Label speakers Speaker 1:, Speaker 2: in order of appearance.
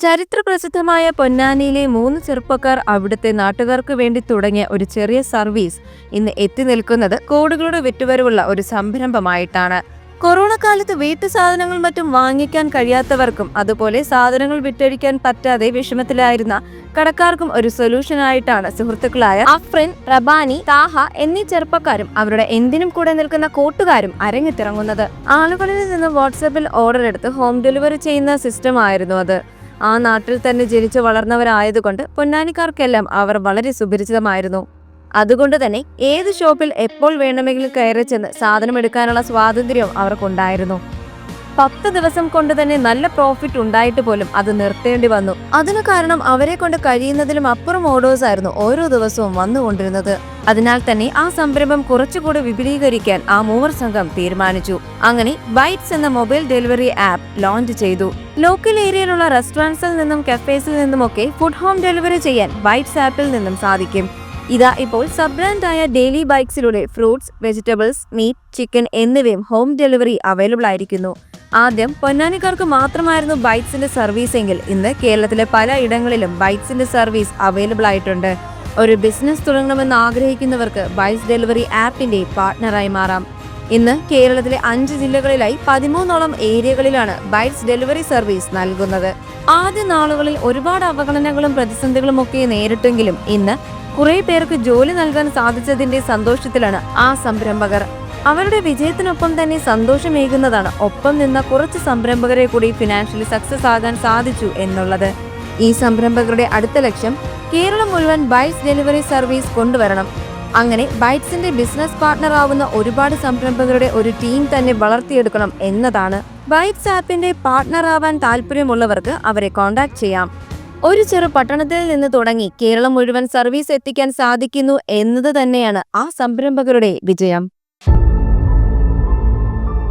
Speaker 1: ചരിത്രപ്രസിദ്ധമായ പൊന്നാനിയിലെ 3 ചെറുപ്പക്കാർ അവിടുത്തെ നാട്ടുകാർക്ക് വേണ്ടി തുടങ്ങിയ ഒരു ചെറിയ സർവീസ് ഇന്ന് എത്തി നിൽക്കുന്നത് കോടികളുടെ വിറ്റുവരവുള്ള ഒരു സംരംഭമായിട്ടാണ്. കൊറോണ കാലത്ത് വീട്ടു സാധനങ്ങൾ മറ്റും വാങ്ങിക്കാൻ കഴിയാത്തവർക്കും അതുപോലെ സാധനങ്ങൾ വിറ്റഴിക്കാൻ പറ്റാതെ വിഷമത്തിലായിരുന്ന കടക്കാർക്കും ഒരു സൊല്യൂഷനായിട്ടാണ് സുഹൃത്തുക്കളായ അഫ്രിൻ, റബാനി, താഹ എന്നീ ചെറുപ്പക്കാരും അവരുടെ എന്തിനും കൂടെ നിൽക്കുന്ന കൂട്ടുകാരും അരങ്ങിത്തിറങ്ങുന്നത്. ആളുകളിൽ നിന്ന് വാട്സാപ്പിൽ ഓർഡർ എടുത്ത് ഹോം ഡെലിവറി ചെയ്യുന്ന സിസ്റ്റം ആയിരുന്നു അത്. ആ നാട്ടിൽ തന്നെ ജനിച്ചു വളർന്നവരായതുകൊണ്ട് പൊന്നാനിക്കാർക്കെല്ലാം അവർ വളരെ സുപരിചിതമായിരുന്നു. അതുകൊണ്ട് തന്നെ ഏത് ഷോപ്പിൽ എപ്പോൾ വേണമെങ്കിലും കയറി ചെന്ന് സാധനം എടുക്കാനുള്ള സ്വാതന്ത്ര്യവും അവർക്കുണ്ടായിരുന്നു. 10 ദിവസം കൊണ്ട് തന്നെ നല്ല പ്രോഫിറ്റ് ഉണ്ടായിട്ട് പോലും അത് നിർത്തേണ്ടി വന്നു. അതിനു കാരണം അവരെ കൊണ്ട് കഴിയുന്നതിലും അപ്പുറം ഓർഡേഴ്സ് ആയിരുന്നു ഓരോ ദിവസവും വന്നുകൊണ്ടിരുന്നത്. അതിനാൽ തന്നെ ആ സംരംഭം കുറച്ചുകൂടി വിപുലീകരിക്കാൻ ആ മൂവർ സംഘം തീരുമാനിച്ചു. അങ്ങനെ ബൈറ്റ്സ് എന്ന മൊബൈൽ ഡെലിവറി ആപ്പ് ലോഞ്ച് ചെയ്തു. ലോക്കൽ ഏരിയയിലുള്ള റെസ്റ്റോറൻറ്റ്സിൽ നിന്നും കഫേസിൽ നിന്നുമൊക്കെ ഫുഡ് ഹോം ഡെലിവറി ചെയ്യാൻ ബൈറ്റ്സ് ആപ്പിൽ നിന്നും സാധിക്കും. ഇതാ ഇപ്പോൾ സബ് ബ്രാൻഡായ ഡെയിലി ബൈക്സിലൂടെ ഫ്രൂട്ട്സ്, വെജിറ്റബിൾസ്, മീറ്റ്, ചിക്കൻ എന്നിവയും ഹോം ഡെലിവറി അവൈലബിൾ ആയിരിക്കുന്നു. ആദ്യം പൊന്നാനിക്കാർക്ക് മാത്രമായിരുന്നു ബൈറ്റ്സിന്റെ സർവീസ് എങ്കിൽ ഇന്ന് കേരളത്തിലെ പല ഇടങ്ങളിലും ബൈറ്റ്സിന്റെ സർവീസ് അവൈലബിൾ ആയിട്ടുണ്ട്. ഒരു ബിസിനസ് തുടങ്ങണമെന്ന് ആഗ്രഹിക്കുന്നവർക്ക് ബൈറ്റ്സ് ഡെലിവറി ആപ്പിന്റെ പാർട്ട്ണറായി മാറാം. ഇന്ന് കേരളത്തിലെ 5 ജില്ലകളിലായി 13ഓളം ഏരിയകളിലാണ് ബൈറ്റ്സ് ഡെലിവറി സർവീസ് നൽകുന്നത്. ആദ്യ നാളുകളിൽ ഒരുപാട് അവഗണനകളും പ്രതിസന്ധികളും ഒക്കെ നേരിട്ടെങ്കിലും ഇന്ന് കുറെ പേർക്ക് ജോലി നൽകാൻ സാധിച്ചതിന്റെ സന്തോഷത്തിലാണ് ആ സംരംഭകർ. അവരുടെ വിജയത്തിനൊപ്പം തന്നെ സന്തോഷമേകുന്നതാണ് ഒപ്പം നിന്ന കുറച്ച് സംരംഭകരെ കൂടി ഫിനാൻഷ്യലി സക്സസ് ആകാൻ സാധിച്ചു എന്നുള്ളത്. ഈ സംരംഭകരുടെ അടുത്ത ലക്ഷ്യം കേരളം മുഴുവൻ ബൈറ്റ്സ് ഡെലിവറി സർവീസ് കൊണ്ടുവരണം. അങ്ങനെ ബൈറ്റ്സിന്റെ ബിസിനസ് പാർട്ണർ ആവുന്ന ഒരുപാട് സംരംഭകരുടെ ഒരു ടീം തന്നെ വളർത്തിയെടുക്കണം എന്നതാണ്. ബൈറ്റ്സ് ആപ്പിന്റെ പാർട്ണർ ആവാൻ താല്പര്യമുള്ളവർക്ക് അവരെ കോൺടാക്ട് ചെയ്യാം. ഒരു ചെറു പട്ടണത്തിൽ നിന്ന് തുടങ്ങി കേരളം മുഴുവൻ സർവീസ് എത്തിക്കാൻ സാധിക്കുന്നു എന്നത് തന്നെയാണ് ആ സംരംഭകരുടെ വിജയം.